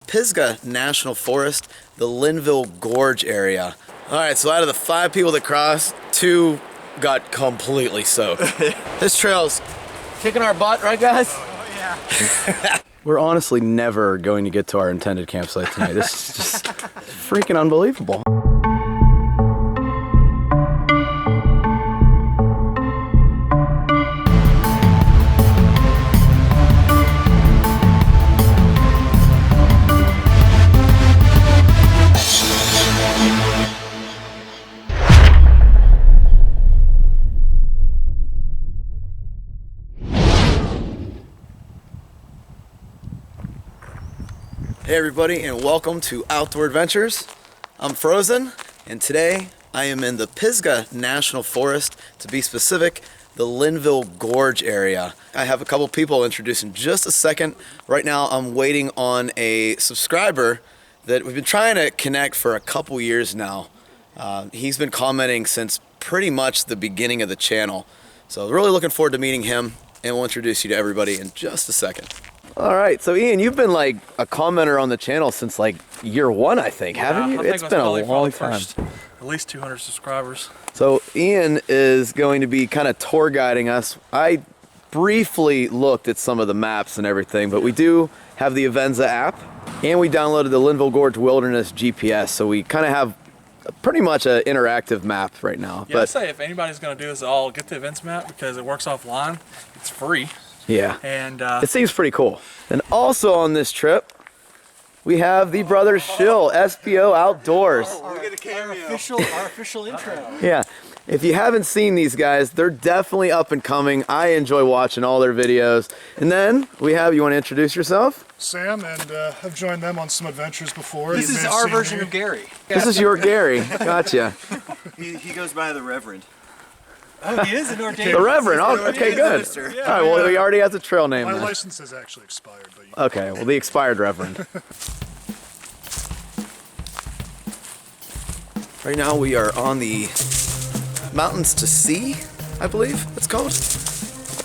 Pisgah National Forest, the Linville Gorge area. All right, so out of the 5 people that crossed, 2 got completely soaked. This trail's kicking our butt, right guys? Oh yeah. We're honestly never going to get to our intended campsite tonight. This is just freaking unbelievable. Hey everybody, and welcome to Outdoor Adventures. I'm Frozen, and today I am in the Pisgah National Forest, to be specific, the Linville Gorge area. I have a couple people I'll introduce in just a second. Right now I'm waiting on a subscriber that we've been trying to connect for a couple years now. He's been commenting since pretty much the beginning of the channel. So really looking forward to meeting him, and we'll introduce you to everybody in just a second. All right, so Ian, you've been like a commenter on the channel since like year 1, I think, haven't you? It's been a long time. At least 200 subscribers. So Ian is going to be kind of tour guiding us. I briefly looked at some of the maps and everything, but we do have the Avenza app, and we downloaded the Linville Gorge Wilderness GPS, so we kind of have pretty much an interactive map right now. Yeah, I'd say if anybody's going to do this, I'll get the events map because it works offline. It's free. Yeah, and it seems pretty cool. And also on this trip, we have the Brothers Shill, SBO Outdoors. Look at the cameo. Our official intro. Yeah, if you haven't seen these guys, they're definitely up and coming. I enjoy watching all their videos. And then we have, you want to introduce yourself? Sam, and I've joined them on some adventures before. This is our version of Gary. This is your Gary. Gotcha. He goes by the Reverend. Oh, he is an ordained. The Reverend. Oh, okay, good. Yeah, all right, well, he already has a trail name. My then. license has actually expired. But you Okay, well, the expired Reverend. Right now we are on the Mountains to Sea, I believe it's called.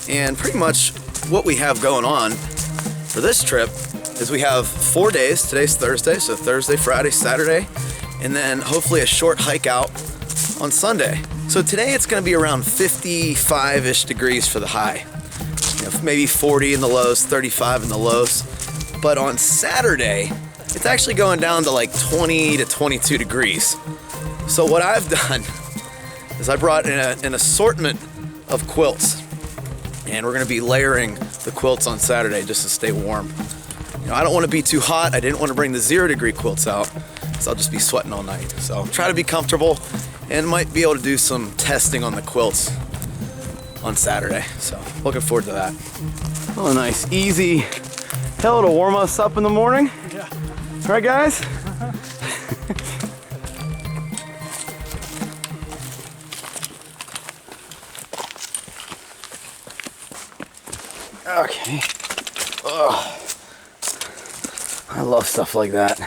And pretty much what we have going on for this trip is we have 4 days. Today's Thursday, so Thursday, Friday, Saturday, and then hopefully a short hike out on Sunday. So today it's going to be around 55-ish degrees for the high. You know, maybe 40 in the lows, 35 in the lows. But on Saturday, it's actually going down to like 20 to 22 degrees. So what I've done is I brought an assortment of quilts, and we're going to be layering the quilts on Saturday just to stay warm. You know, I don't want to be too hot. I didn't want to bring the 0-degree quilts out, so I'll just be sweating all night. So try to be comfortable, and might be able to do some testing on the quilts on Saturday. So looking forward to that. Oh, nice, easy hill to warm us up in the morning. Yeah. All right, guys? Okay. Ugh. I love stuff like that.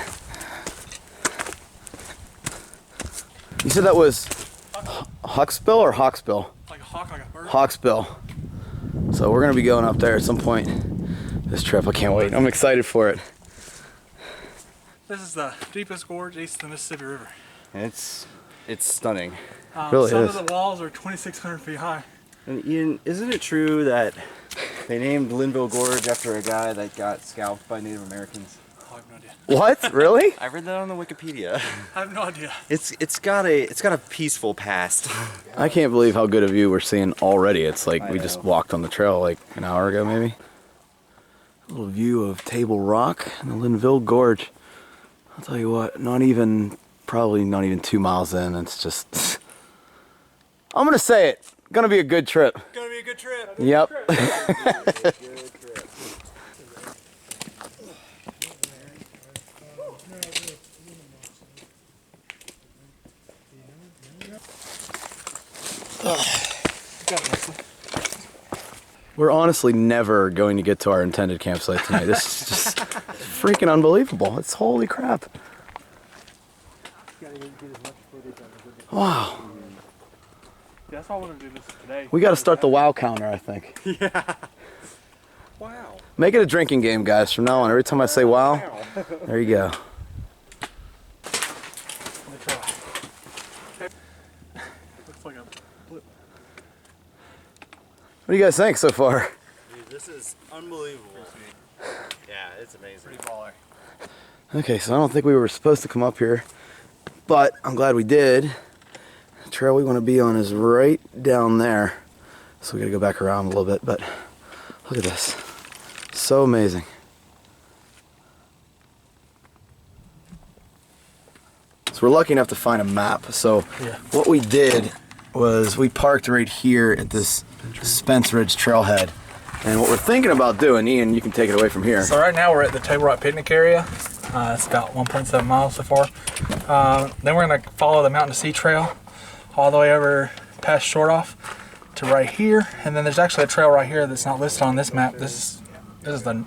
You said that was Hucksbill or Hawksbill? Like a hawk, like a bird. Hawksbill. So we're gonna be going up there at some point this trip. I can't wait. I'm excited for it. This is the deepest gorge east of the Mississippi River. It's stunning. Really some is. of the walls are 2,600 feet high. And Ian, isn't it true that they named Linville Gorge after a guy that got scalped by Native Americans? Oh, I have no idea. What? Really? I read that on the Wikipedia. I have no idea. It's got a peaceful past. I can't believe how good a view we're seeing already. It's like I we know. just walked on the trail like an hour ago, maybe. A little view of Table Rock and the Linville Gorge. I'll tell you what, probably not even 2 miles in. It's just, I'm gonna say it. Gonna be a good trip. Gonna be a good trip. Yep. We're honestly never going to get to our intended campsite tonight. This is just freaking unbelievable. It's holy crap. Wow. That's all I want to do this today. We got to start the wow counter, I think. Yeah. Wow. Make it a drinking game, guys, from now on. Every time I say wow, there you go. Looks like a blip. What do you guys think so far? Dude, this is unbelievable. Yeah, it's amazing. Pretty baller. Okay, so I don't think we were supposed to come up here, but I'm glad we did. The trail we want to be on is right down there. So we gotta go back around a little bit, but look at this. So amazing. So we're lucky enough to find a map. So what we did was we parked right here at this Spence Ridge Trailhead. And what we're thinking about doing, Ian, you can take it away from here. So right now we're at the Table Rock picnic area. It's about 1.7 miles so far. Then we're gonna follow the Mountain to Sea Trail all the way over past Short Off to right here, and then there's actually a trail right here that's not listed on this map. This is the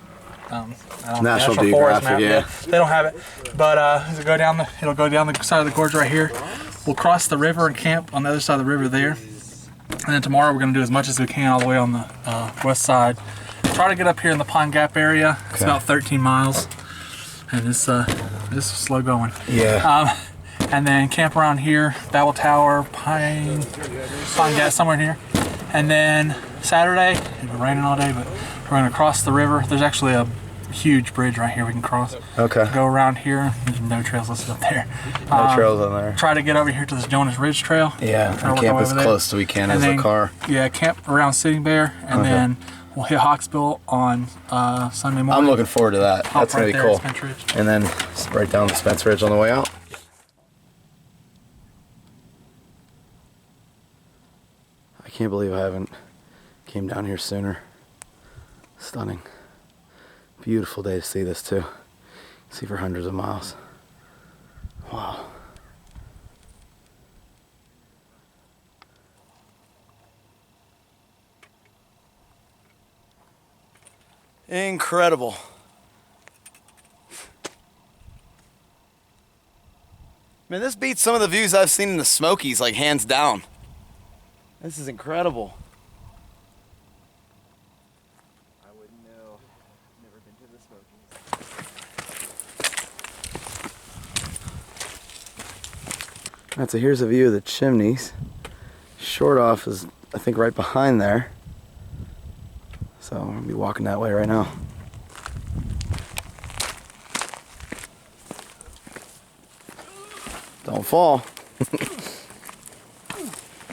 National Forest Geographic, map. yeah. They don't have it, but it'll go down the side of the gorge right here. We'll cross the river and camp on the other side of the river there, and then tomorrow we're gonna do as much as we can all the way on the west side. Try to get up here in the Pine Gap area. It's about 13 miles, and this is slow going. Yeah. And then camp around here, Babel Tower, Pine Gap, somewhere in here. And then Saturday, it's been raining all day, but we're gonna cross the river. There's actually a huge bridge right here we can cross. Okay. Go around here. There's no trails listed up there. No trails on there. Try to get over here to this Jonas Ridge Trail. Yeah, and camp as close as we can as a car. Yeah, camp around Sitting Bear, and then we'll hit Hawksbill on Sunday morning. I'm looking forward to that. That's gonna be cool. And then right down the Spence Ridge on the way out. I can't believe I haven't came down here sooner. Stunning. Beautiful day to see this too. See for hundreds of miles. Wow. Incredible. Man, this beats some of the views I've seen in the Smokies, like hands down. This is incredible. I wouldn't know. Never been to the Smokies. Alright, so here's a view of the chimneys. Short Off is, I think, right behind there. So I'm gonna be walking that way right now. Don't fall.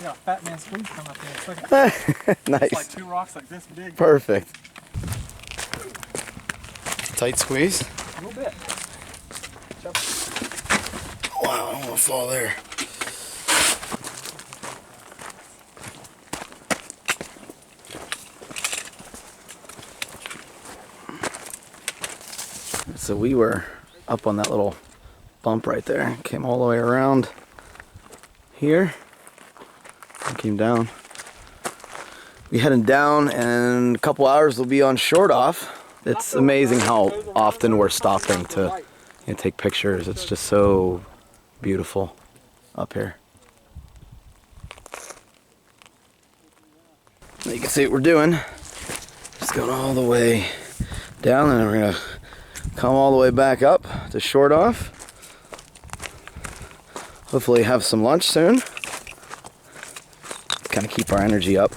Yeah, fat man squeeze coming up here in a second. Nice. It's like two rocks like this big. Perfect. Tight squeeze. A little bit. Wow, I don't want to fall there. So we were up on that little bump right there. Came all the way around here and came down. We heading down, and in a couple hours we'll be on Short Off. It's amazing how often we're stopping to take pictures. It's just so beautiful up here. Now you can see what we're doing. Just going all the way down, and we're gonna come all the way back up to Short Off. Hopefully have some lunch soon. Kind of keep our energy up.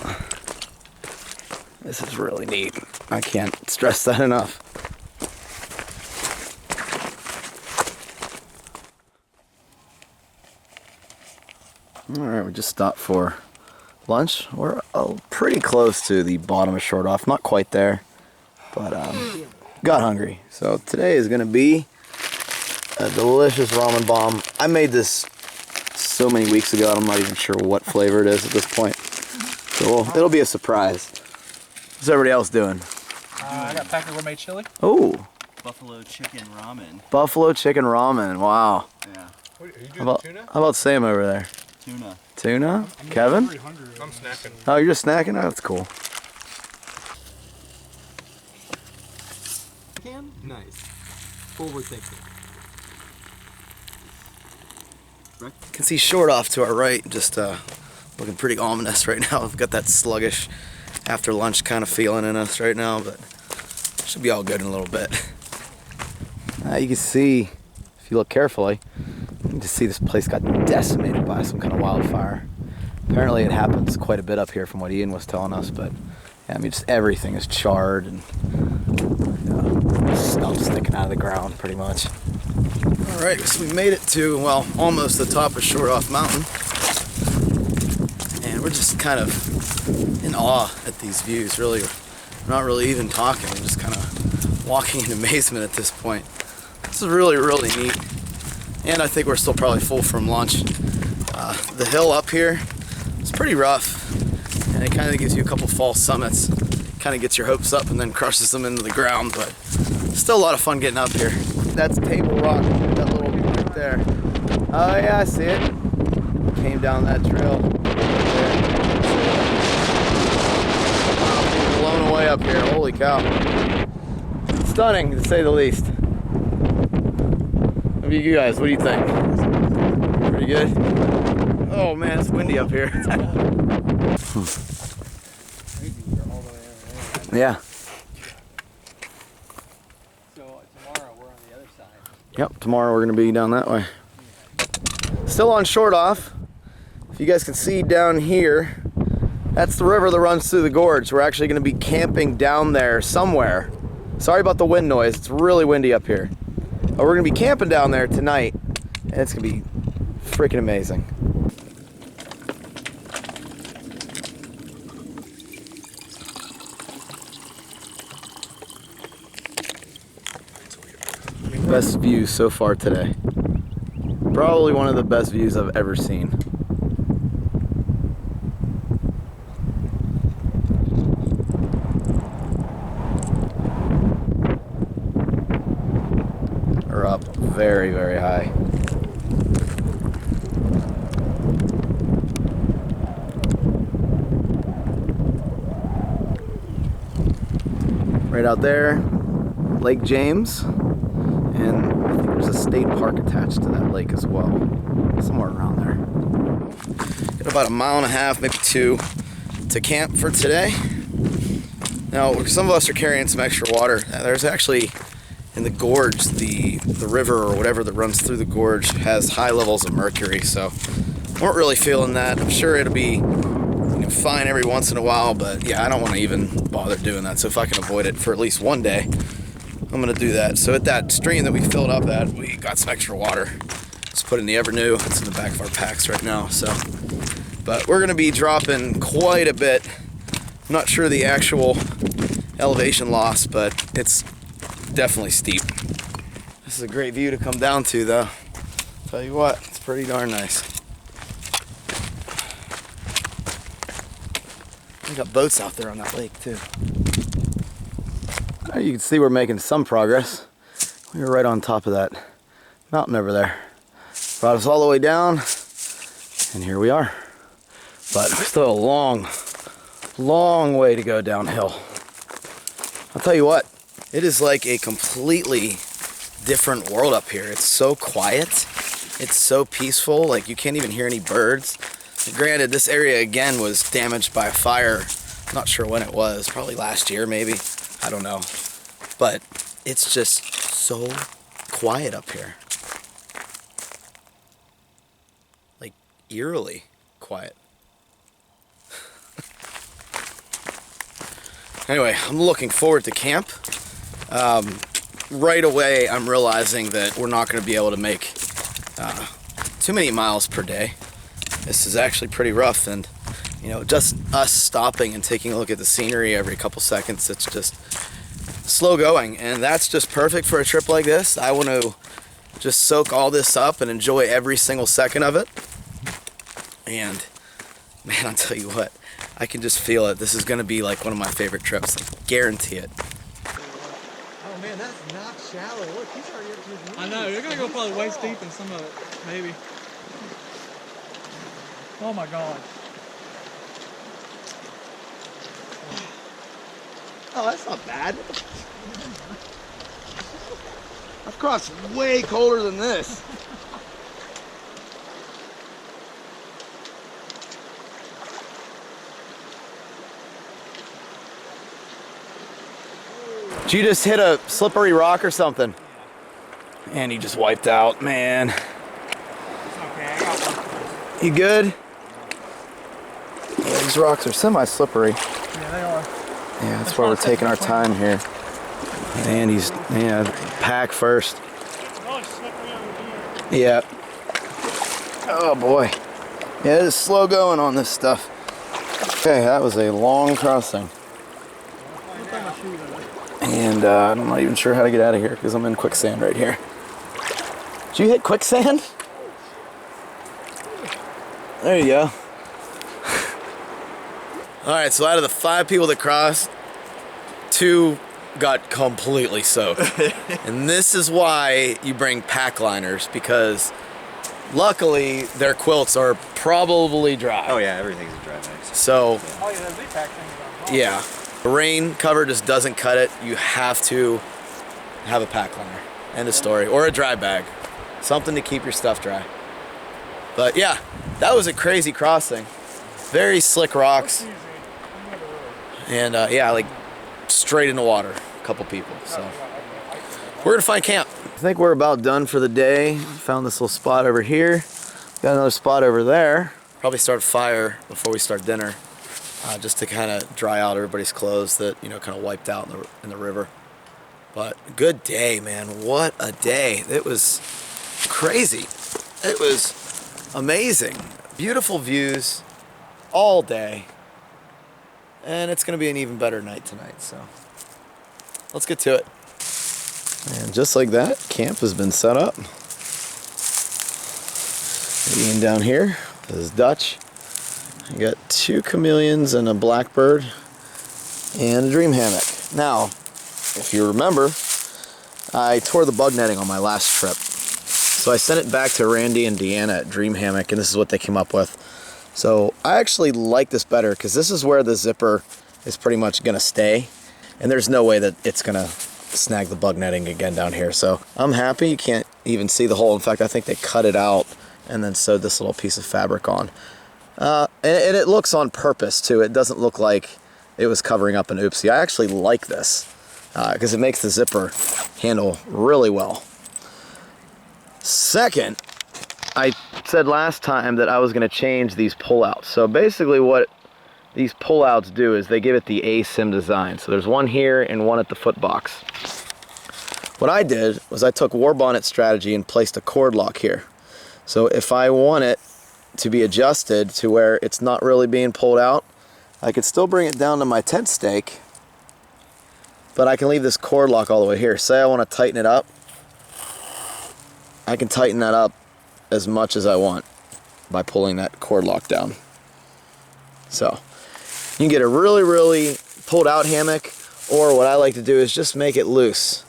This is really neat. I can't stress that enough. Alright, we just stopped for lunch. We're pretty close to the bottom of Short Off. Not quite there, but got hungry. So today is going to be a delicious ramen bomb. I made this so many weeks ago, I'm not even sure what flavor it is at this point. So it'll be a surprise. What's everybody else doing? I got Packer Gourmet chili. Oh, Buffalo chicken ramen. buffalo chicken ramen. Wow. Yeah. Wait, are you doing How about, tuna? how about Sam over there? Tuna. Tuna? Kevin? I'm snacking. Oh, you're just snacking? Oh, that's cool. Nice. Forward thinking. You can see Short Off to our right, just looking pretty ominous right now. We've got that sluggish after lunch kind of feeling in us right now, but Should be all good in a little bit. You can see, if you look carefully, you can just see this place got decimated by some kind of wildfire. Apparently it happens quite a bit up here from what Ian was telling us, but yeah, I mean, just everything is charred and stuff sticking out of the ground pretty much. All right, so we made it to, well, almost the top of Short Off Mountain. And we're just kind of in awe at these views, really. We're not really even talking, we're just kind of walking in amazement at this point. This is really, really neat. And I think we're still probably full from lunch. The hill up here is pretty rough, and it kind of gives you a couple false summits. Kind of gets your hopes up and then crushes them into the ground, but still a lot of fun getting up here. That's Table Rock, that little right there. Oh yeah, I see it. Came down that trail. Wow, blown away up here, holy cow. Stunning, to say the least. What do you guys, what do you think? Pretty good? Oh man, it's windy up here. Yeah. So tomorrow we're on the other side. Yep, tomorrow we're gonna be down that way. Still on Short Off. If you guys can see down here, that's the river that runs through the gorge. We're actually gonna be camping down there somewhere. Sorry about the wind noise, it's really windy up here. But we're gonna be camping down there tonight, and it's gonna be freaking amazing. Best view so far today. Probably one of the best views I've ever seen. We're up very, very high. Right out there, Lake James. And I think there's a state park attached to that lake as well, somewhere around there. Got about 1.5 miles, maybe 2, to camp for today. Now, some of us are carrying some extra water. There's actually, in the gorge, the river or whatever that runs through the gorge has high levels of mercury, so weren't really feeling that. I'm sure it'll be fine every once in a while, but yeah, I don't want to even bother doing that. So if I can avoid it for at least one day, I'm gonna do that. So at that stream that we filled up at, we got some extra water. Just put in the Evernew. It's in the back of our packs right now. So, but we're gonna be dropping quite a bit. I'm not sure the actual elevation loss, but it's definitely steep. This is a great view to come down to, though. Tell you what, it's pretty darn nice. We got boats out there on that lake too. You can see we're making some progress. We were right on top of that mountain over there. Brought us all the way down, and here we are. But still a long, long way to go downhill. I'll tell you what, it is like a completely different world up here. It's so quiet, it's so peaceful, like you can't even hear any birds. Granted, this area again was damaged by a fire. I'm not sure when it was, probably last year maybe. I don't know, but it's just so quiet up here. Like eerily quiet. Anyway, I'm looking forward to camp. Right away, I'm realizing that we're not going to be able to make too many miles per day. This is actually pretty rough, and just us stopping and taking a look at the scenery every couple seconds, it's just slow going, and that's just perfect for a trip like this. I want to just soak all this up and enjoy every single second of it. And man, I'll tell you what, I can just feel it. This is going to be like one of my favorite trips. I guarantee it. Oh man, that's not shallow. Look, he's already up to his knees. I know, you're gonna go probably waist deep in some of it, maybe. Oh my god. Oh, that's not bad. I've crossed way colder than this. Did you just hit a slippery rock or something? And you just wiped out, man. It's okay, I got one. You good? Yeah, these rocks are semi-slippery. Yeah, they are. Yeah, that's why we're taking our time here. Andy's, yeah, pack first. Yeah. Oh boy. Yeah, it's slow going on this stuff. Okay, that was a long crossing. And I'm not even sure how to get out of here because I'm in quicksand right here. Did you hit quicksand? There you go. Alright, so out of the 5 people that crossed, 2 got completely soaked. And this is why you bring pack liners, because luckily their quilts are probably dry. Oh yeah, everything's dry mix. So, Oh yeah, those Z-Pack things are yeah. The rain cover just doesn't cut it. You have to have a pack liner. End of story. Or a dry bag. Something to keep your stuff dry. But yeah, that was a crazy crossing. Very slick rocks. And yeah, like straight in the water. A couple people. So we're gonna find camp. I think we're about done for the day. Found this little spot over here. Got another spot over there. Probably start a fire before we start dinner. Just to kind of dry out everybody's clothes that, you know, kind of wiped out in the river. But good day, man. What a day. It was crazy. It was amazing. Beautiful views all day. And it's going to be an even better night tonight, so let's get to it. And just like that, camp has been set up. Ian down here, this is Dutch. I got 2 chameleons and a blackbird and a dream hammock. Now, if you remember, I tore the bug netting on my last trip. So I sent it back to Randy and Deanna at Dream Hammock, and this is what they came up with. So I actually like this better because this is where the zipper is pretty much gonna stay. And there's no way that it's gonna snag the bug netting again down here. So I'm happy. You can't even see the hole. In fact, I think they cut it out and then sewed this little piece of fabric on. And it looks on purpose too. It doesn't look like it was covering up an oopsie. I actually like this because it makes the zipper handle really well. Second, I said last time that I was going to change these pullouts. So basically what these pullouts do is they give it the ASIM design. So there's one here and one at the foot box. What I did was I took war bonnet strategy and placed a cord lock here. So if I want it to be adjusted to where it's not really being pulled out, I could still bring it down to my tent stake, but I can leave this cord lock all the way here. Say I want to tighten it up, I can tighten that up as much as I want by pulling that cord lock down. So you can get a really pulled out hammock, or what I like to do is just make it loose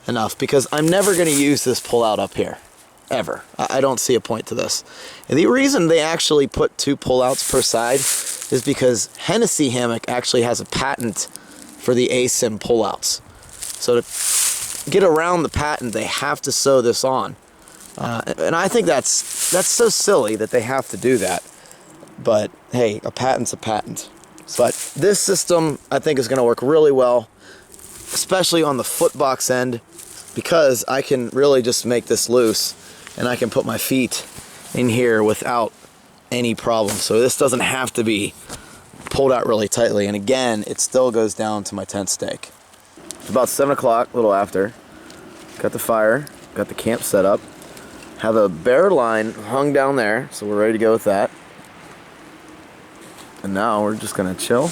enough, because I'm never going to use this pull out up here. Ever. I don't see a point to this. And the reason they actually put 2 pullouts per side is because Hennessy Hammock actually has a patent for the ASIM pullouts. So to get around the patent, they have to sew this on. And I think that's so silly that they have to do that. But hey, a patent's a patent. But this system, I think, is going to work really well, especially on the foot box end, because I can really just make this loose. And I can put my feet in here without any problem. So this doesn't have to be pulled out really tightly. And again, it still goes down to my tent stake. It's about 7 o'clock, a little after. Got the fire, got the camp set up. Have a bear line hung down there, so we're ready to go with that. And now we're just gonna chill.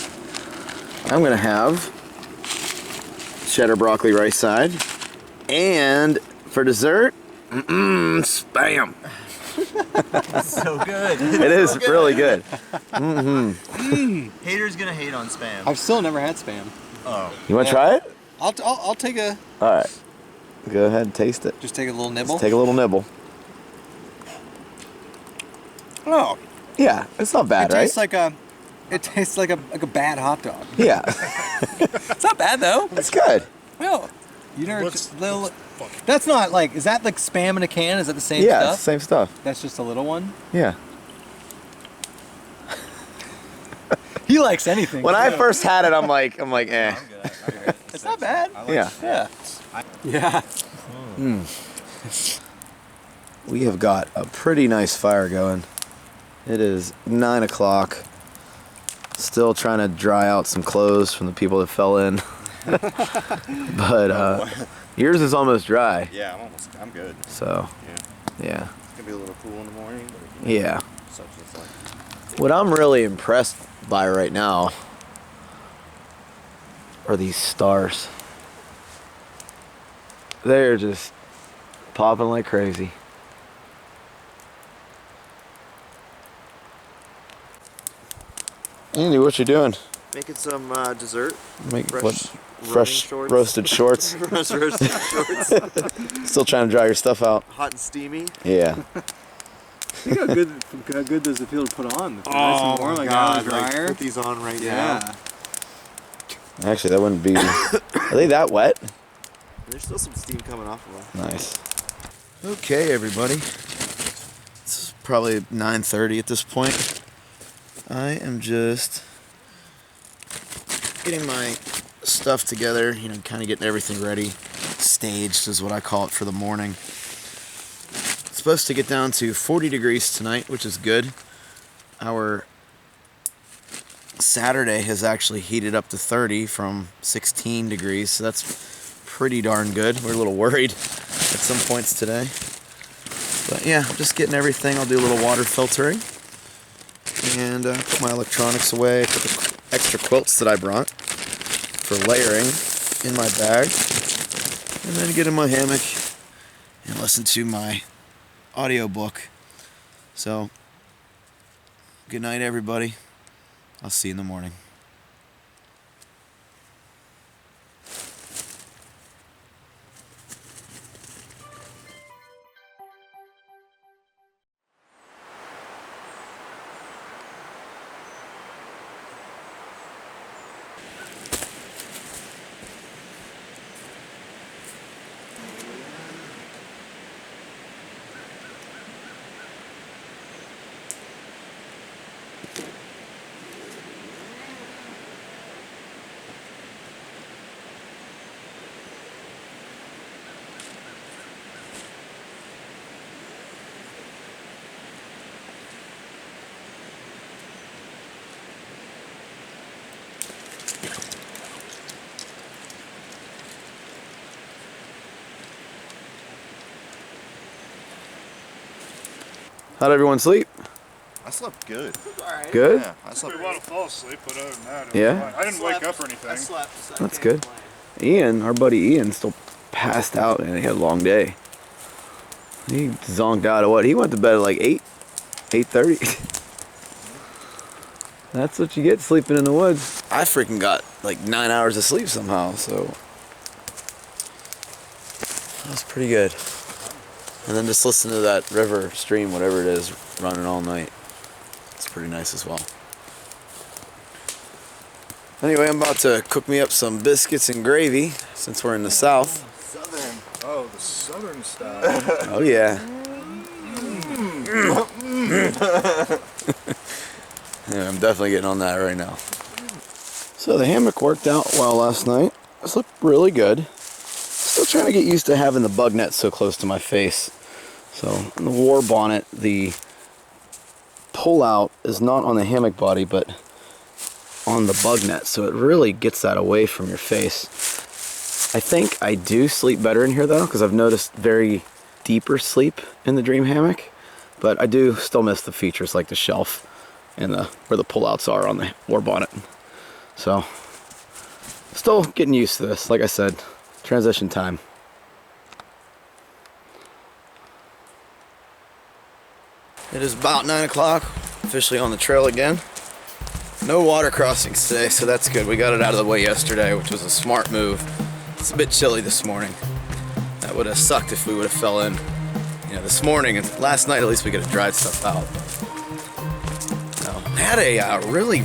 I'm gonna have cheddar broccoli rice side. And for dessert, Spam. It's so good. It is so really good. Haters gonna hate on Spam. I've still never had Spam. Oh. You want to try it? I'll take a All right. Go ahead and taste it. just take a little nibble. Just take a little nibble. Oh, Yeah, it's not bad, right? it tastes like a bad hot dog. Yeah, It's not bad though. it's good. No, you never. Looks Little, that's not like. Is that like Spam in a can? Is that the same Yeah, stuff? it's the same stuff. That's just a little one. Yeah. He likes anything. When I first had it, I'm like, eh. It's not bad. Yeah. Yeah. We have got a pretty nice fire going. It is 9 o'clock. Still trying to dry out some clothes from the people that fell in. But yours is almost dry. Yeah, I'm good. So, yeah. It's gonna be a little cool in the morning, but Yeah. such as like. What I'm really impressed by right now are these stars. They're just popping like crazy. Andy, what you doing? Making some dessert. Make Fresh what? running Fresh shorts. roasted shorts. Fresh roasted shorts. Still trying to dry your stuff out. Hot and steamy. Yeah. Think how good does it feel to put on? Nice and warm, like out of the like, dryer. put these on right Yeah. now. Actually, that wouldn't be. Are they that wet? There's still some steam coming off of them. Nice. Okay, everybody. It's probably 9:30 at this point. I am just getting my stuff together, you know, kind of getting everything ready. Staged is what I call it for the morning. It's supposed to get down to 40 degrees tonight, which is good. Our Saturday has actually heated up to 30 from 16 degrees, so that's pretty darn good. We're a little worried at some points today. But yeah, just getting everything. I'll do a little water filtering. And put my electronics away, put the extra quilts that I brought for layering in my bag, and then get in my hammock and listen to my audiobook. So, good night, everybody. I'll see you in the morning. How'd everyone sleep? I slept good. Good? Yeah, I slept We want to fall asleep, but other than that, Yeah? I didn't wake up or anything. That's good. Ian, our buddy Ian, still passed out and he had a long day. He zonked out at what? He went to bed at like 8:30. That's what you get sleeping in the woods. I freaking got like 9 hours of sleep somehow, so that was pretty good. And then just listen to that river, stream, whatever it is, running all night. It's pretty nice as well. Anyway, I'm about to cook me up some biscuits and gravy since we're in the south. Southern. Oh, the southern style. Oh yeah. Yeah, I'm definitely getting on that right now. So the hammock worked out well last night. It slept really good. Still trying to get used to having the bug net so close to my face. So in the war bonnet, the pull out is not on the hammock body, but on the bug net, so it really gets that away from your face. I think I do sleep better in here though, because I've noticed very deeper sleep in the dream hammock, but I do still miss the features like the shelf and where the pullouts are on the war bonnet. So still getting used to this. Like I said, transition time. It is about 9 o'clock, officially on the trail again. No water crossings today, so that's good. We got it out of the way yesterday, which was a smart move. It's a bit chilly this morning. That would have sucked if we would have fell in, you know, this morning. And last night, at least we could have dried stuff out. I had a really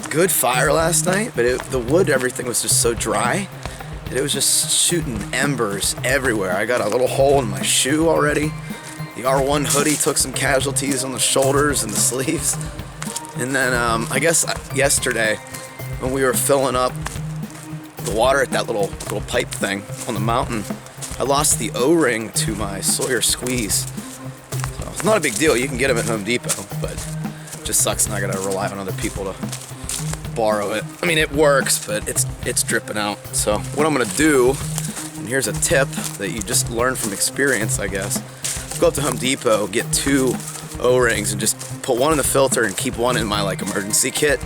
good fire last night, but the wood, everything was just so dry that it was just shooting embers everywhere. I got a little hole in my shoe already. The R1 hoodie took some casualties on the shoulders and the sleeves. And then I guess yesterday when we were filling up the water at that little pipe thing on the mountain, I lost the O-ring to my Sawyer squeeze. So it's not a big deal. You can get them at Home Depot, but it just sucks, and I gotta rely on other people to borrow it. I mean, it works, but it's dripping out. So what I'm gonna do, and here's a tip that you just learn from experience, I guess. Go up to Home Depot, get 2 O-rings, and just put one in the filter and keep one in my like emergency kit.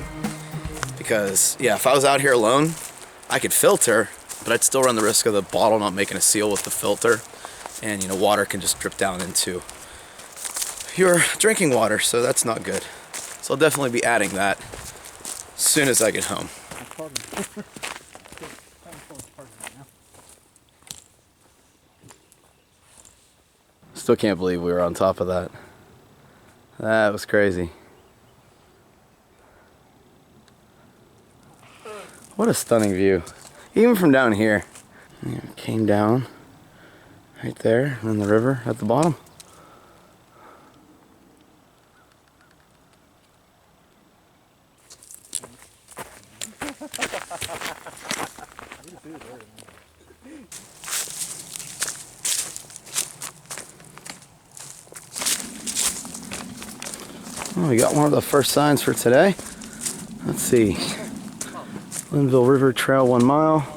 Because yeah, if I was out here alone, I could filter, but I'd still run the risk of the bottle not making a seal with the filter, and you know, water can just drip down into your drinking water, so that's not good. So I'll definitely be adding that as soon as I get home. Still can't believe we were on top of that. That was crazy. What a stunning view. Even from down here. Yeah, came down right there, and then the river at the bottom. Well, we got one of the first signs for today. Let's see. Linville River Trail 1 mile.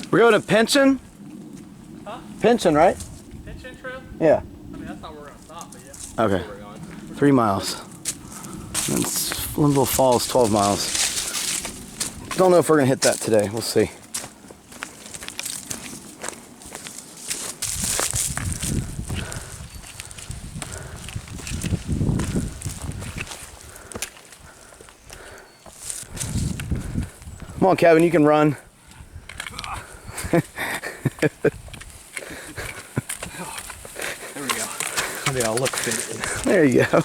We're going to Pinchin? Huh? Pinchin, right? Pinchin Trail? Yeah. I mean, that's not where we're going to stop, but yeah. Okay. 3 miles. That's Linville Falls, 12 miles. Don't know if we're going to hit that today. We'll see. Come on, Kevin, you can run. There we go. Maybe I'll look fit. There you go.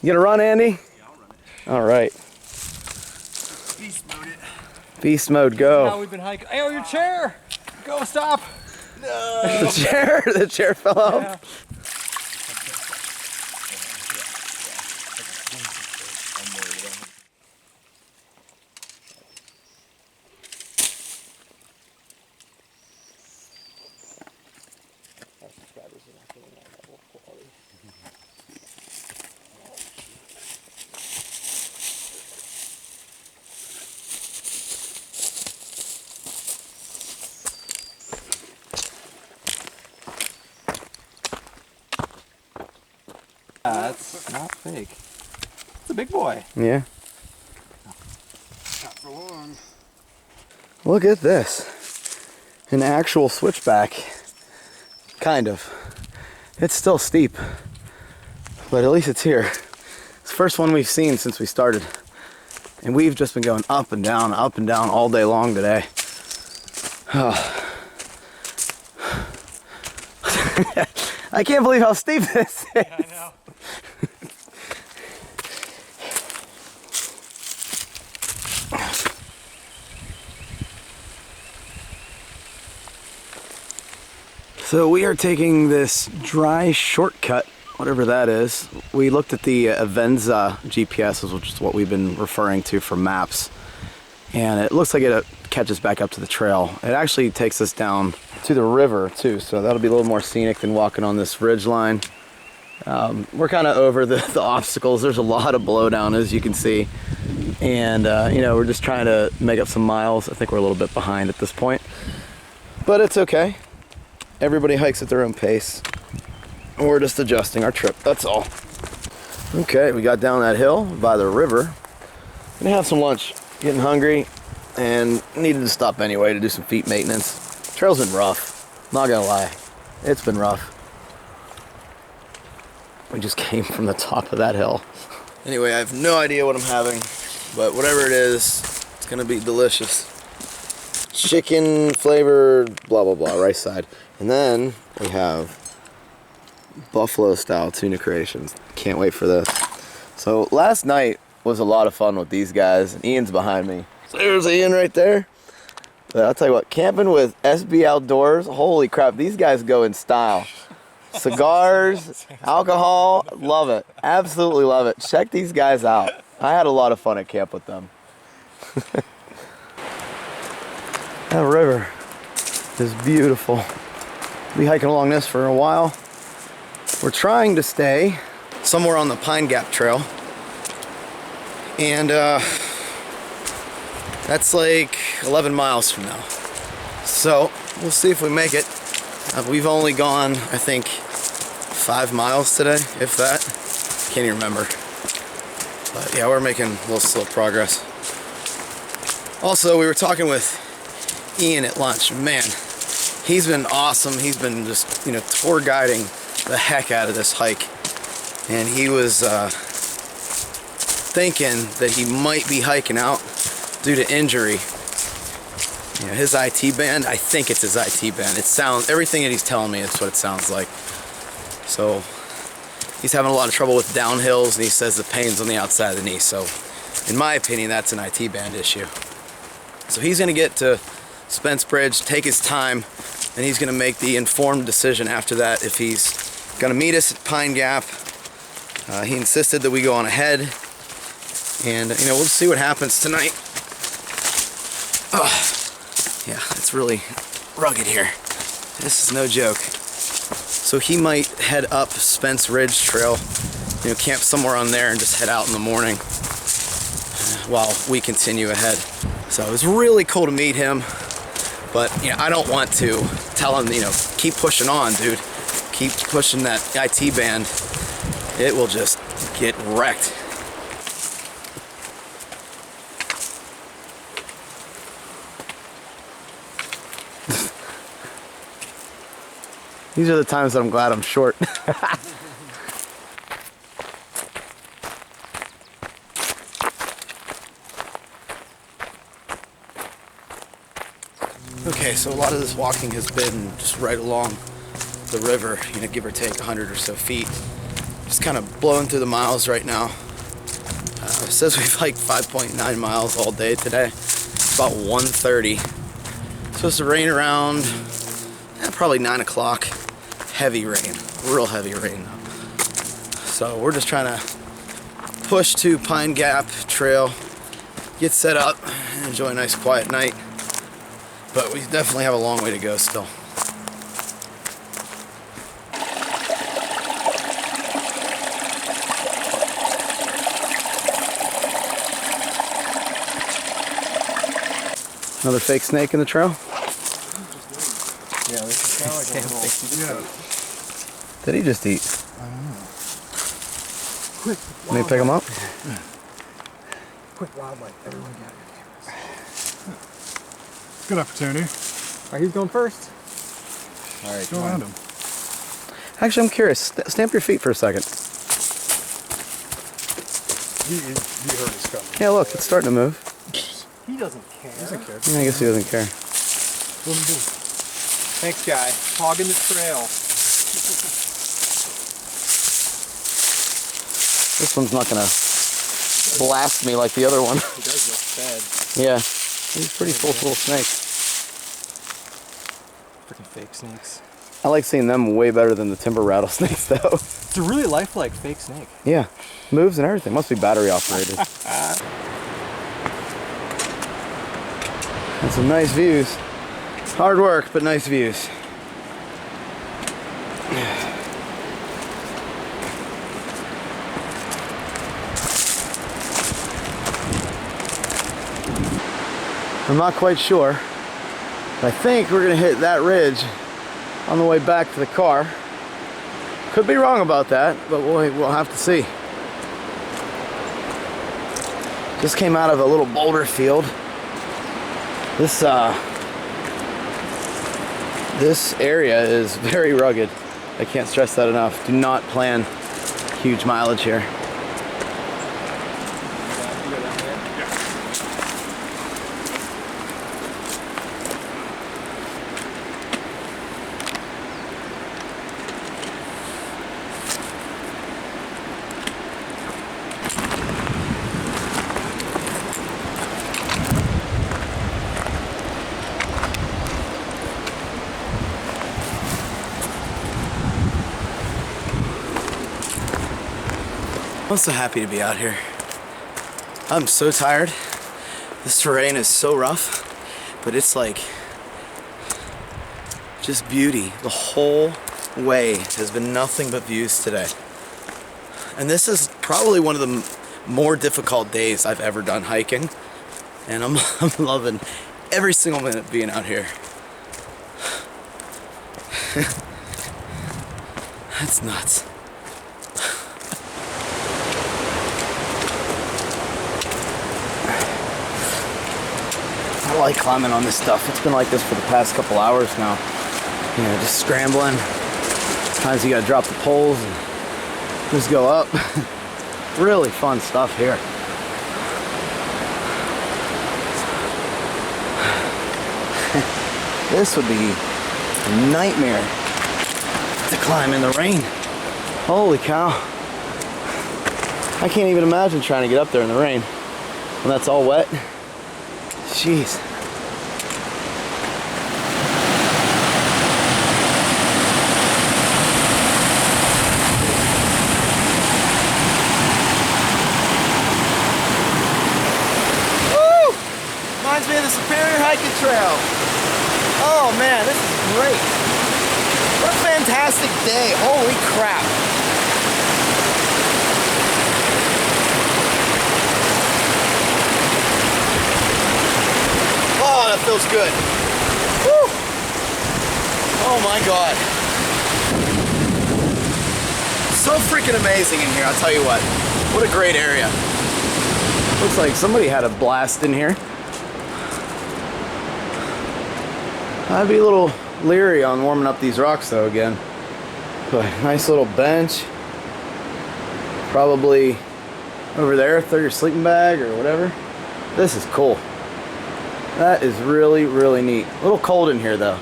You gonna run, Andy? Yeah, I'll run it. All right. Beast mode it. Beast mode, go. Now we've been hiking. Hey, your chair! Go, stop! No! The chair fell out. Yeah. That's not fake. It's a big boy. Yeah. Not for long. Look at this. An actual switchback. Kind of. It's still steep, but at least it's here. It's the first one we've seen since we started. And we've just been going up and down all day long today. Oh. I can't believe how steep this is. Yeah, I know. So we are taking this dry shortcut, whatever that is. We looked at the Avenza GPS, which is what we've been referring to for maps. And it looks like it catches back up to the trail. It actually takes us down to the river too, so that'll be a little more scenic than walking on this ridge line. We're kind of over the obstacles. There's a lot of blowdown, as you can see. And you know, we're just trying to make up some miles. I think we're a little bit behind at this point, but it's okay. Everybody hikes at their own pace. We're just adjusting our trip, that's all. Okay, we got down that hill by the river. Gonna have some lunch. Getting hungry and needed to stop anyway to do some feet maintenance. Trail's been rough, not gonna lie. It's been rough. We just came from the top of that hill. Anyway, I have no idea what I'm having, but whatever it is, it's gonna be delicious. Chicken flavored blah blah blah, rice side. And then we have buffalo style tuna creations. Can't wait for this. So last night was a lot of fun with these guys, and Ian's behind me. So there's Ian right there. But I'll tell you what, camping with SB Outdoors, holy crap, these guys go in style. Cigars, alcohol, love it. Absolutely love it. Check these guys out. I had a lot of fun at camp with them. That river is beautiful. We'll be hiking along this for a while. We're trying to stay somewhere on the Pine Gap Trail. And that's like 11 miles from now. So we'll see if we make it. We've only gone, I think, 5 miles today, if that. Can't even remember. But yeah, we're making a little slow progress. Also, we were talking with Ian at lunch. Man, he's been awesome. He's been just, tour guiding the heck out of this hike. And he was thinking that he might be hiking out due to injury. His IT band, I think it's his IT band. It sounds, everything that he's telling me is what it sounds like. So he's having a lot of trouble with downhills, and he says the pain's on the outside of the knee. So in my opinion, that's an IT band issue. So he's gonna get to Spence Bridge, take his time, and he's gonna make the informed decision after that if he's gonna meet us at Pine Gap. He insisted that we go on ahead, and we'll see what happens tonight. Yeah, it's really rugged here. This is no joke. So he might head up Spence Ridge Trail, camp somewhere on there and just head out in the morning while we continue ahead. So it was really cool to meet him, but I don't want to tell him, keep pushing on, dude. Keep pushing that IT band. It will just get wrecked. These are the times that I'm glad I'm short. Okay, so a lot of this walking has been just right along the river, give or take 100 or so feet. Just kind of blowing through the miles right now. It says we've hiked 5.9 miles all day today. It's about 1:30. It's supposed to rain around probably 9 o'clock. Heavy rain, real heavy rain though. So we're just trying to push to Pine Gap Trail, get set up, and enjoy a nice quiet night. But we definitely have a long way to go still. Another fake snake in the trail? Yeah, this is kind of like a little... Did he just eat? I don't know. Quick! Let me pick him up? Quick wildlife, everyone got it. Good opportunity. Alright, he's going first. Alright, Go around him. Actually, I'm curious. Stamp your feet for a second. He heard us coming. Yeah, look, it's starting to move. He doesn't care. He doesn't care. Yeah, I guess he doesn't care. What do we do? Thanks, guy. Hogging the trail. This one's not gonna blast me like the other one. He does look fed. Yeah, he's pretty full of snakes. Freaking fake snakes. I like seeing them way better than the timber rattlesnakes, though. It's a really lifelike fake snake. Yeah, moves and everything. Must be battery operated. And some nice views. Hard work, but nice views. I'm not quite sure. I think we're gonna hit that ridge on the way back to the car. Could be wrong about that, but we'll have to see. Just came out of a little boulder field. This area is very rugged. I can't stress that enough. Do not plan huge mileage here. I'm so happy to be out here. I'm so tired. This terrain is so rough, but it's like Just beauty. The whole way has been nothing but views today. And this is probably one of the more difficult days I've ever done hiking. And I'm loving every single minute being out here. That's nuts. I like climbing on this stuff. It's been like this for the past couple hours now. You know, just scrambling. Sometimes you gotta drop the poles and just go up. Really fun stuff here. This would be a nightmare to climb in the rain. Holy cow. I can't even imagine trying to get up there in the rain when that's all wet. Jeez. Woo! Reminds me of the Superior Hiking Trail. Oh man, this is great. What a fantastic day. Holy crap. Oh, that feels good. Woo! Oh my God. So freaking amazing in here, I'll tell you what. What a great area. Looks like somebody had a blast in here. I'd be a little leery on warming up these rocks though again. But nice little bench. Probably over there, throw your sleeping bag or whatever. This is cool. That is really, really neat. A little cold in here though.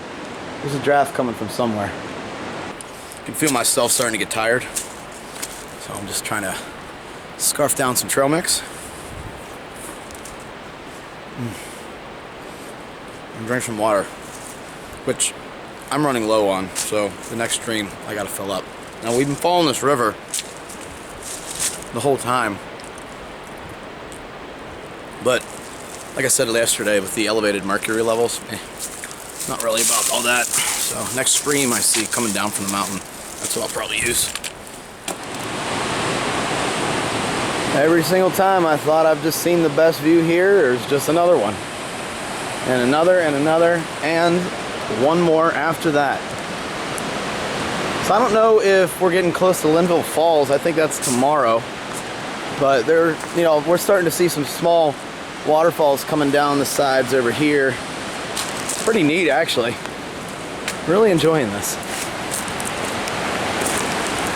There's a draft coming from somewhere. I can feel myself starting to get tired. So I'm just trying to scarf down some trail mix. And drink some water, which I'm running low on, so the next stream I gotta fill up. Now we've been following this river the whole time, but like I said yesterday, with the elevated mercury levels, not really about all that. So next stream I see coming down from the mountain, that's what I'll probably use. Every single time I thought I've just seen the best view here, there's just another one. And another, and another, and one more after that. So I don't know if we're getting close to Linville Falls. I think that's tomorrow. But there, you know, we're starting to see some small waterfalls coming down the sides over here. It's pretty neat, actually. Really enjoying this.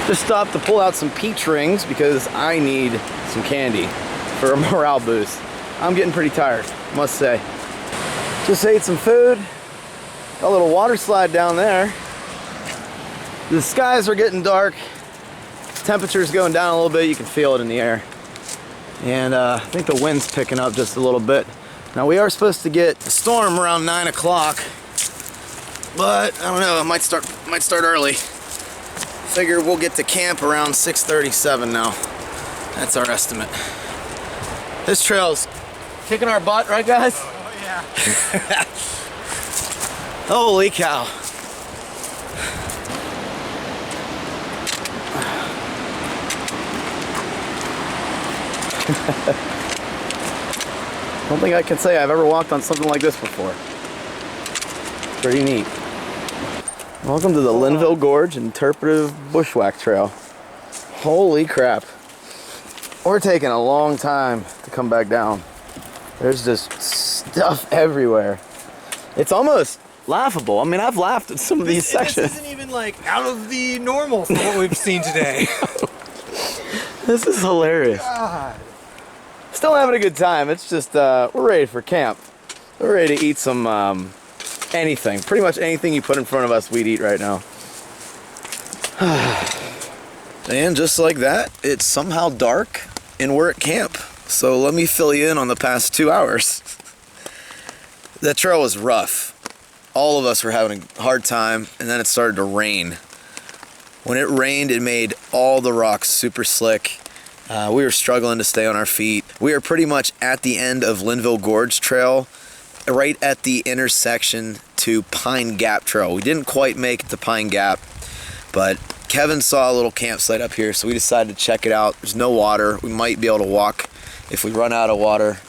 Just stopped to pull out some peach rings because I need some candy for a morale boost. I'm getting pretty tired, must say. Just ate some food. Got a little water slide down there. The skies are getting dark. Temperature's going down a little bit. You can feel it in the air. And I think the wind's picking up just a little bit. Now we are supposed to get a storm around 9 o'clock, but I don't know, it might start early. Figure we'll get to camp around 6:37 now. That's our estimate. This trail's kicking our butt, right guys? Oh yeah. Holy cow. I don't think I can say I've ever walked on something like this before. Pretty neat. Welcome to the Linville Gorge Interpretive Bushwhack Trail. Holy crap. We're taking a long time to come back down. There's just stuff everywhere. It's almost laughable. I mean, I've laughed at some of these sections. This isn't even like out of the normal for what we've seen today. This is hilarious. God. Still having a good time. It's just, we're ready for camp. We're ready to eat some, anything. Pretty much anything you put in front of us, we'd eat right now. And just like that, it's somehow dark and we're at camp. So let me fill you in on the past 2 hours. That trail was rough. All of us were having a hard time, and then it started to rain. When it rained, it made all the rocks super slick. We were struggling to stay on our feet. We are pretty much at the end of Linville Gorge Trail, right at the intersection to Pine Gap Trail. We didn't quite make it to Pine Gap, but Kevin saw a little campsite up here, so we decided to check it out. There's no water. We might be able to walk if we run out of water,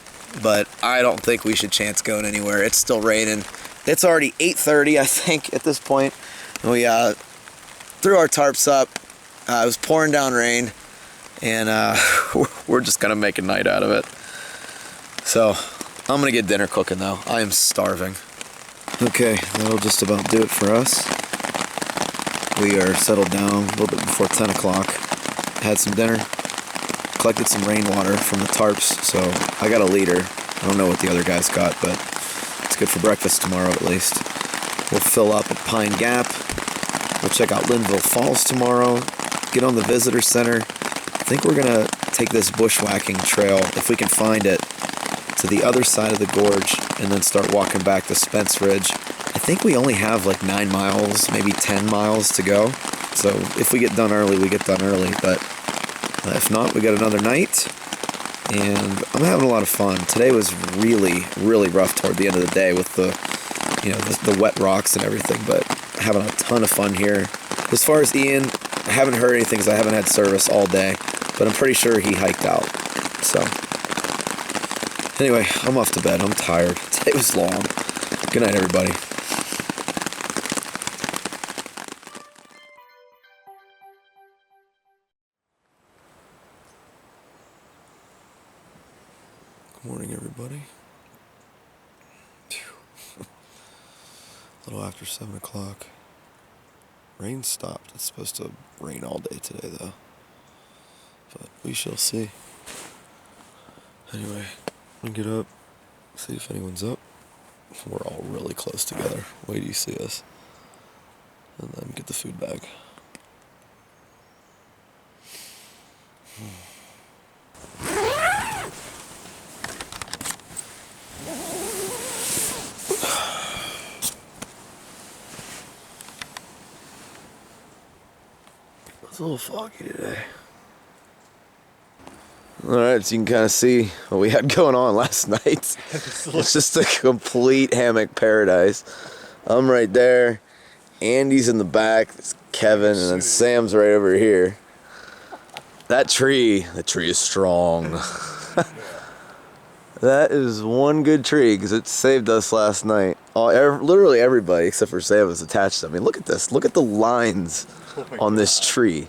but I don't think we should chance going anywhere. It's still raining. It's already 8:30, I think, at this point. We threw our tarps up. It was pouring down rain, and we're just gonna make a night out of it. So I'm gonna get dinner cooking though. I am starving. Okay, that'll just about do it for us. We are settled down a little bit before 10 o'clock. Had some dinner, collected some rainwater from the tarps, so I got a liter. I don't know what the other guys got, but it's good for breakfast tomorrow at least. We'll fill up at Pine Gap. We'll check out Linville Falls tomorrow. Get on the visitor center. I think we're gonna take this bushwhacking trail, if we can find it, to the other side of the gorge and then start walking back to Spence Ridge. I think we only have like 9 miles, maybe 10 miles to go. So if we get done early, we get done early. But if not, we got another night. And I'm having a lot of fun. Today was really, really rough toward the end of the day with the, you know, the wet rocks and everything. But having a ton of fun here. As far as Ian, I haven't heard anything because I haven't had service all day. But I'm pretty sure he hiked out. So anyway, I'm off to bed. I'm tired. Today was long. Good night, everybody. Good morning, everybody. A little after 7 o'clock. Rain stopped. It's supposed to rain all day today, though. But we shall see. Anyway, I'm gonna get up, see if anyone's up. We're all really close together. Wait till you see us. And then get the food bag. It's a little foggy today. Alright, so you can kind of see what we had going on last night. It's just a complete hammock paradise. I'm right there. Andy's in the back. It's Kevin, and then Sam's right over here. The tree is strong. That is one good tree because it saved us last night. Literally everybody except for Sam was attached to it. I mean, look at this. Look at the lines on this tree.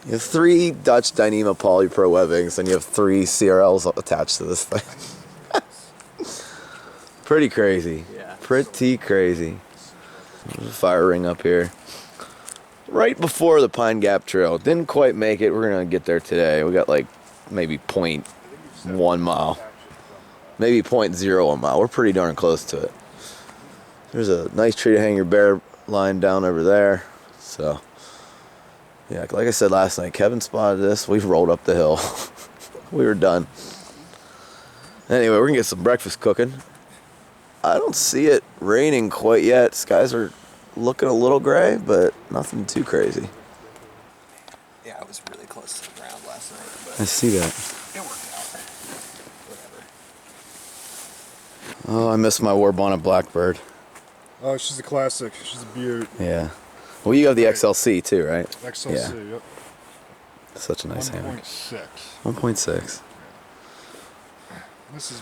You have 3 Dutch Dyneema polypro webbings, and you have 3 CRLs attached to this thing. Pretty crazy. Yeah. Pretty crazy. There's a fire ring up here. Right before the Pine Gap Trail. Didn't quite make it. We're going to get there today. We got like maybe 0.1 mile. Maybe 0.01 mile. We're pretty darn close to it. There's a nice tree to hang your bear line down over there. So, yeah, like I said last night, Kevin spotted this. We rolled up the hill. We were done. Anyway, we're going to get some breakfast cooking. I don't see it raining quite yet. Skies are looking a little gray, but nothing too crazy. Yeah, I was really close to the ground last night. But I see that. it worked out. Whatever. Oh, I miss my war bonnet Blackbird. Oh, she's a classic. She's a beaut. Yeah. Well, you have the XLC too, right? XLC, yep. Such a nice hammock. 1.6. 1.6.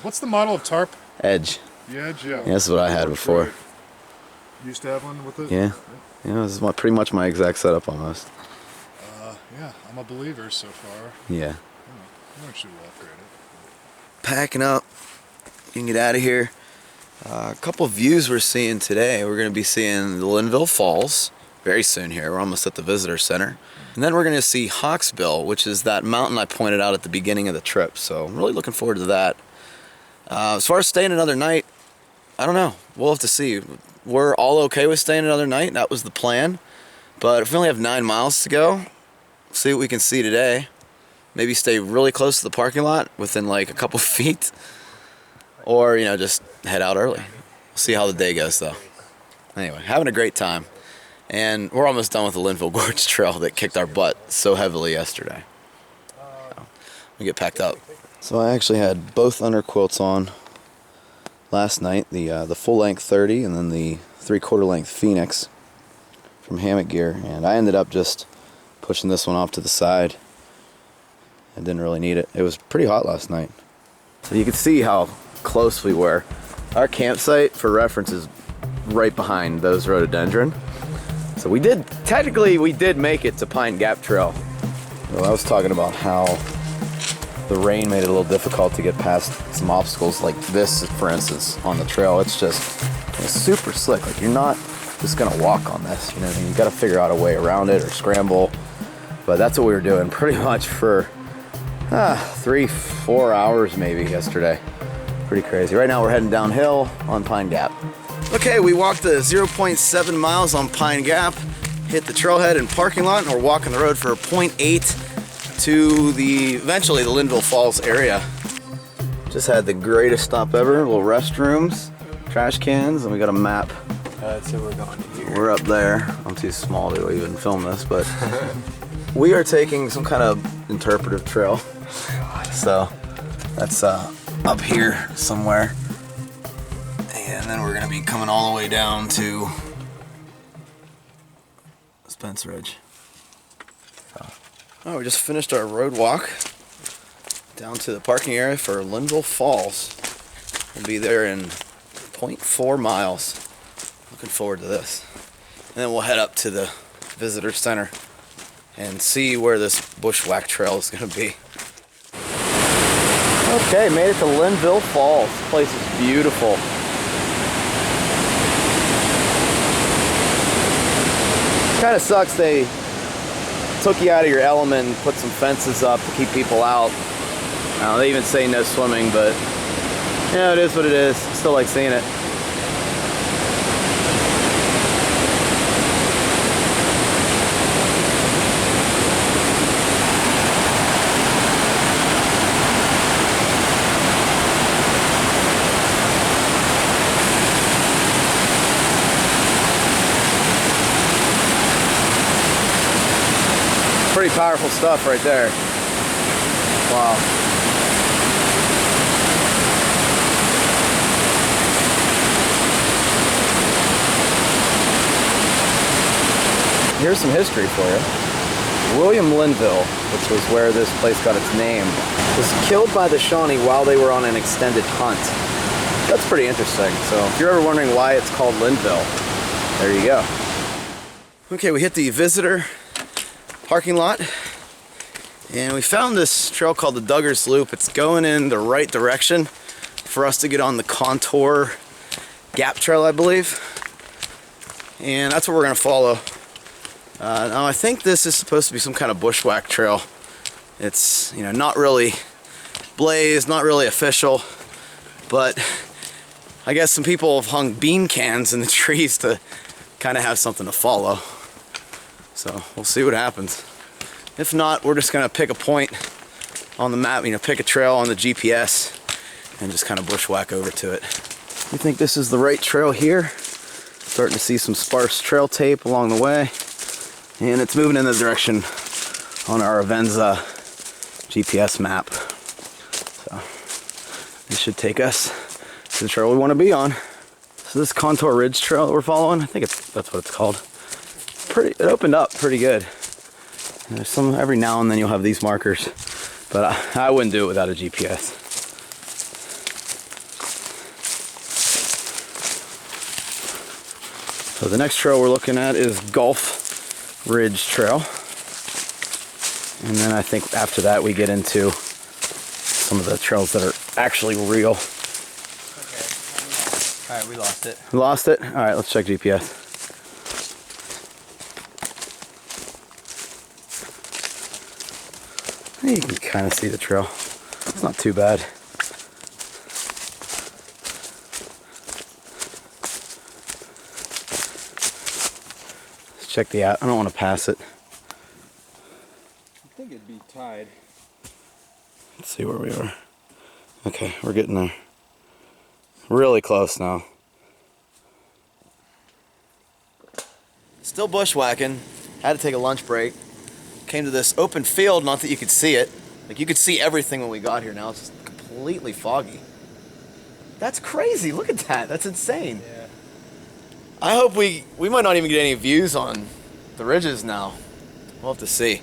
What's the model of tarp? Edge. The Edge, yeah. Yeah, this is what I had before. You used to have one with it? Yeah. Yeah, this is pretty much my exact setup almost. Yeah, I'm a believer so far. Yeah. I should upgrade it. Packing up. You can get out of here. A couple of views we're seeing today. We're going to be seeing the Linville Falls very soon here. We're almost at the visitor center. And then we're going to see Hawksbill, which is that mountain I pointed out at the beginning of the trip. So I'm really looking forward to that. As far as staying another night, I don't know. We'll have to see. We're all okay with staying another night. That was the plan. But if we only have 9 miles to go, see what we can see today. Maybe stay really close to the parking lot within like a couple feet. Or, you know, just head out early. We'll see how the day goes, though. Anyway, having a great time. And we're almost done with the Linville Gorge Trail that kicked our butt so heavily yesterday. So, we get packed up. So I actually had both underquilts on last night. The full-length 30 and then the 3/4 length Phoenix from Hammock Gear, and I ended up just pushing this one off to the side. I didn't really need it. It was pretty hot last night. So you can see how close we were. Our campsite, for reference, is right behind those rhododendron. So we did make it to Pine Gap Trail. Well, I was talking about how the rain made it a little difficult to get past some obstacles like this, for instance, on the trail. It's super slick. Like, you're not just gonna walk on this, you know what I mean? You gotta figure out a way around it or scramble. But that's what we were doing pretty much for 3-4 hours maybe yesterday. Pretty crazy. Right now we're heading downhill on Pine Gap. Okay, we walked the 0.7 miles on Pine Gap, hit the trailhead and parking lot, and we're walking the road for 0.8 to eventually the Linville Falls area. Just had the greatest stop ever. Little restrooms, trash cans, and we got a map. So we're going to here. We're up there. I'm too small to even film this, but we are taking some kind of interpretive trail. So that's up here somewhere. And then we're gonna be coming all the way down to Spence Ridge. Oh, we just finished our road walk down to the parking area for Linville Falls. We'll be there in 0.4 miles. Looking forward to this. And then we'll head up to the visitor center and see where this bushwhack trail is gonna be. Okay, made it to Linville Falls. This place is beautiful. Kind of sucks they took you out of your element and put some fences up to keep people out. They even say no swimming, but yeah, it is what it is. Still like seeing it. Pretty powerful stuff right there. Wow. Here's some history for you. William Linville, which was where this place got its name, was killed by the Shawnee while they were on an extended hunt. That's pretty interesting. So if you're ever wondering why it's called Linville, there you go. Okay, we hit the visitor parking lot, and we found this trail called the Duggar's Loop. It's going in the right direction for us to get on the Countour Gap Trail, I believe, and that's what we're gonna follow. Now I think this is supposed to be some kind of bushwhack trail. It's, you know, not really blazed, not really official, but I guess some people have hung bean cans in the trees to kind of have something to follow. So we'll see what happens. If not, we're just gonna pick a point on the map, you know, pick a trail on the GPS and just kind of bushwhack over to it. We think this is the right trail here. Starting to see some sparse trail tape along the way. And it's moving in the direction on our Avenza GPS map. So this should take us to the trail we want to be on. So this Countour Ridge trail that we're following, I think that's what it's called. It opened up pretty good. And there's some, every now and then you'll have these markers, but I wouldn't do it without a GPS. So the next trail we're looking at is Gulf Ridge Trail. And then I think after that we get into some of the trails that are actually real. Okay. Alright, we lost it. Lost it? Alright, let's check GPS. You can kind of see the trail. It's not too bad. Let's check the out. I don't want to pass it. I think it'd be tied. Let's see where we are. Okay, we're getting there. Really close now. Still bushwhacking. Had to take a lunch break. Came to this open field, not that you could see it. Like, you could see everything when we got here. Now it's just completely foggy. That's crazy. Look at that. That's insane. Yeah. I hope we might not even get any views on the ridges now. We'll have to see.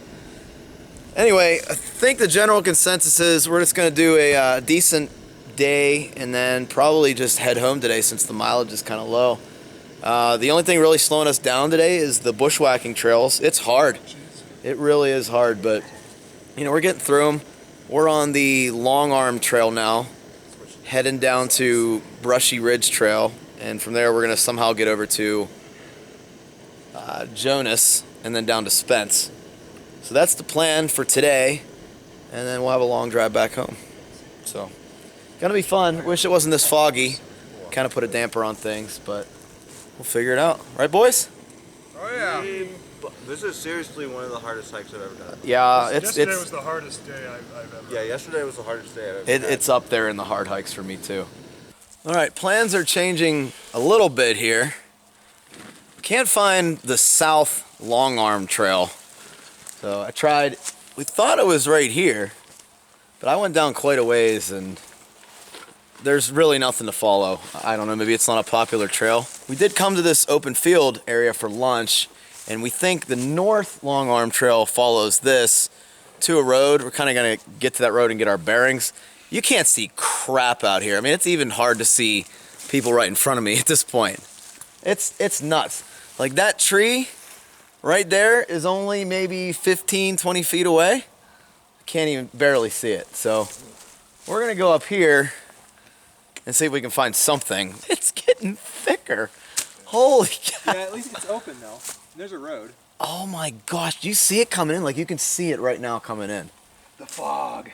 Anyway, I think the general consensus is we're just going to do a decent day and then probably just head home today since the mileage is kind of low. The only thing really slowing us down today is the bushwhacking trails. It's hard. It really is hard, but you know, we're getting through them. We're on the long arm trail now, heading down to Brushy Ridge Trail, and from there we're going to somehow get over to Jonas and then down to Spence. So that's the plan for today, and then we'll have a long drive back home. So, gonna be fun. Wish it wasn't this foggy. Kind of put a damper on things, but we'll figure it out. Right, boys? Oh yeah. This is seriously one of the hardest hikes I've ever done. Yeah, Yesterday was the hardest day I've ever. Yeah, yesterday was the hardest day I've ever had. it's up there in the hard hikes for me too. All right, plans are changing a little bit here. Can't find the south long arm trail. So I tried, we thought it was right here, but I went down quite a ways and there's really nothing to follow. I don't know, maybe it's not a popular trail. We did come to this open field area for lunch, and we think the north long arm trail follows this to a road. We're kind of gonna get to that road and get our bearings. You can't see crap out here. I mean, it's even hard to see people right in front of me at this point. It's nuts. Like that tree right there is only maybe 15, 20 feet away. I can't even barely see it. So we're gonna go up here and see if we can find something. It's getting thicker. Holy cow. Yeah, at least it's open though. There's a road. Oh my gosh, do you see it coming in? Like you can see it right now coming in. The fog.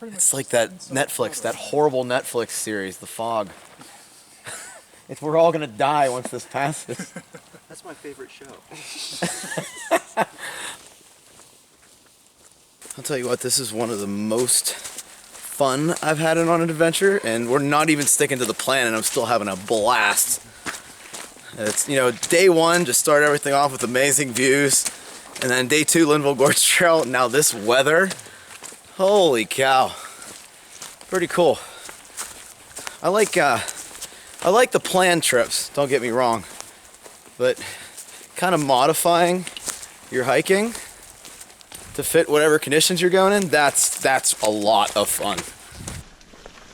It's like that Netflix, that horrible Netflix series, The Fog. We're all gonna die once this passes. That's my favorite show. I'll tell you what, this is one of the most fun I've had on an adventure, and we're not even sticking to the plan, and I'm still having a blast. It's, you know, day one, just start everything off with amazing views, and then day two, Linville Gorge Trail. Now this weather, holy cow, pretty cool. I like the planned trips, don't get me wrong, but kind of modifying your hiking to fit whatever conditions you're going in, that's a lot of fun.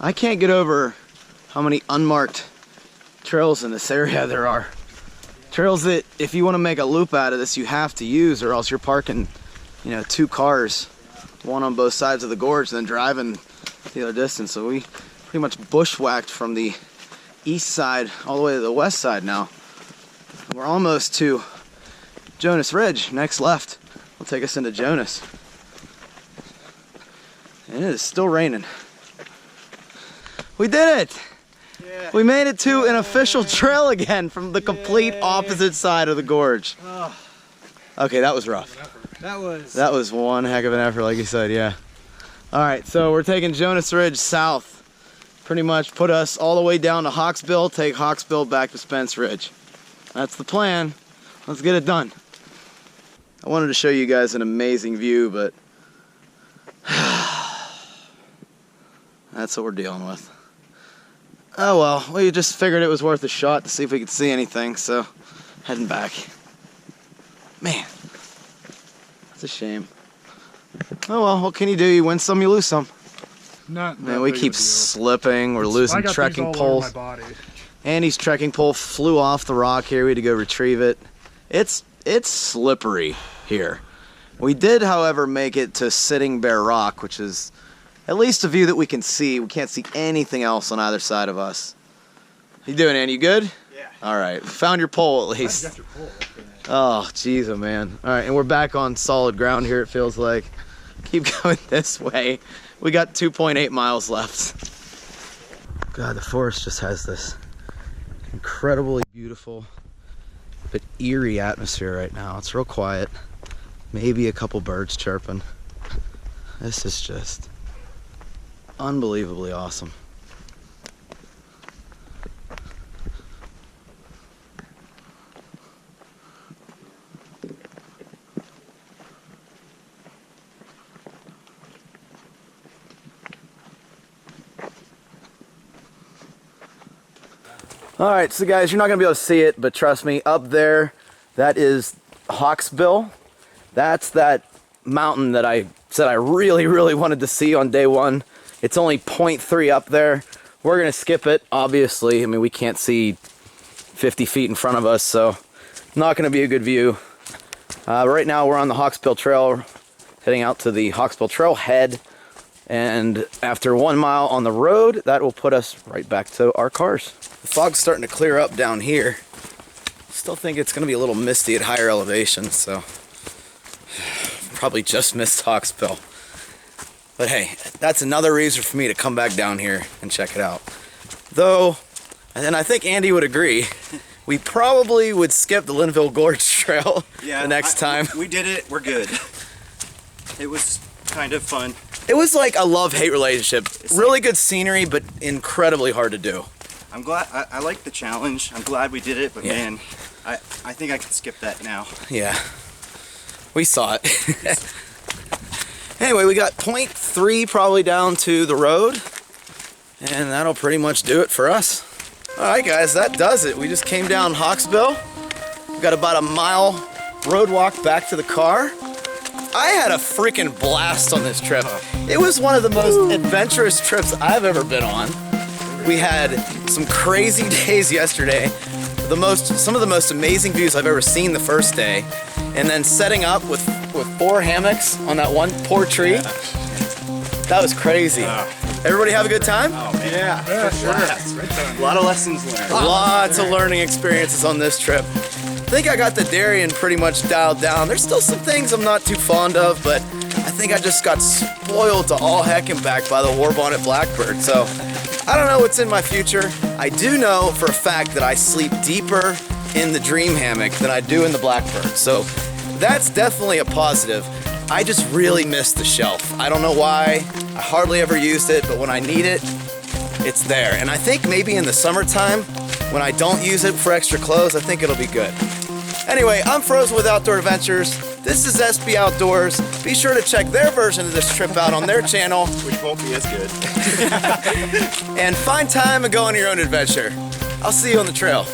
I can't get over how many unmarked trails in this area there are. Trails that if you want to make a loop out of this, you have to use, or else you're parking, you know, two cars, one on both sides of the gorge, then driving the other distance. So we pretty much bushwhacked from the east side all the way to the west side now. We're almost to Jonas Ridge. Next left will take us into Jonas. And it is still raining. We did it! Yeah. We made it to an official trail again from the complete opposite side of the gorge. Okay, that was rough. That was one heck of an effort, like you said, yeah. Alright, so we're taking Jonas Ridge south. Pretty much put us all the way down to Hawksbill, take Hawksbill back to Spence Ridge. That's the plan. Let's get it done. I wanted to show you guys an amazing view, but that's what we're dealing with. Oh well, we just figured it was worth a shot to see if we could see anything, so heading back. Man, it's a shame. Oh well, what can you do? You win some, you lose some. Man, we keep slipping. We're losing trekking poles. Andy's trekking pole flew off the rock here. We had to go retrieve it. It's slippery here. We did, however, make it to Sitting Bear Rock, which is at least a view that we can see. We can't see anything else on either side of us. How you doing, Andy? You good? Yeah. All right. Found your pole at least. I got your pole. Oh, jeez, oh man. All right, and we're back on solid ground here, it feels like. Keep going this way. We got 2.8 miles left. God, the forest just has this incredibly beautiful but eerie atmosphere right now. It's real quiet. Maybe a couple birds chirping. This is just unbelievably awesome. All right, so guys, you're not gonna be able to see it, but trust me, up there, that is Hawksbill. That's that mountain that I said I really, really wanted to see on day one. It's only 0.3 up there. We're gonna skip it, obviously. I mean, we can't see 50 feet in front of us, so not gonna be a good view. Right now, we're on the Hawksbill Trail, heading out to the Hawksbill Trailhead. And after 1 mile on the road, that will put us right back to our cars. The fog's starting to clear up down here. Still think it's gonna be a little misty at higher elevations, so probably just missed Hawksbill. But hey, that's another reason for me to come back down here and check it out. Though, and I think Andy would agree, we probably would skip the Linville Gorge Trail the next time. We did it, we're good. It was kind of fun. It was like a love-hate relationship. Really good scenery, but incredibly hard to do. I'm glad, I like the challenge. I'm glad we did it, but Yeah. man, I think I can skip that now. Yeah, we saw it. Anyway, we got 0.3 probably down to the road, and that'll pretty much do it for us. All right, guys, that does it. We just came down Hawksbill. We've got about a mile road walk back to the car. I had a freaking blast on this trip. It was one of the most adventurous trips I've ever been on. We had some crazy days yesterday. Some of the most amazing views I've ever seen the first day. And then setting up with 4 hammocks on that one poor tree. That was crazy. Everybody have a good time? Oh man, yeah, for sure. A lot of lessons learned. Lots of learning experiences on this trip. I think I got the Darien pretty much dialed down. There's still some things I'm not too fond of, but I think I just got spoiled to all heck and back by the Warbonnet Blackbird. So I don't know what's in my future. I do know for a fact that I sleep deeper in the Dream hammock than I do in the Blackbird. So that's definitely a positive. I just really miss the shelf. I don't know why. I hardly ever used it, but when I need it, it's there. And I think maybe in the summertime, when I don't use it for extra clothes, I think it'll be good. Anyway, I'm Frozen with Outdoor Adventures. This is SB Outdoors. Be sure to check their version of this trip out on their channel. Which won't be as good. And find time and go on your own adventure. I'll see you on the trail.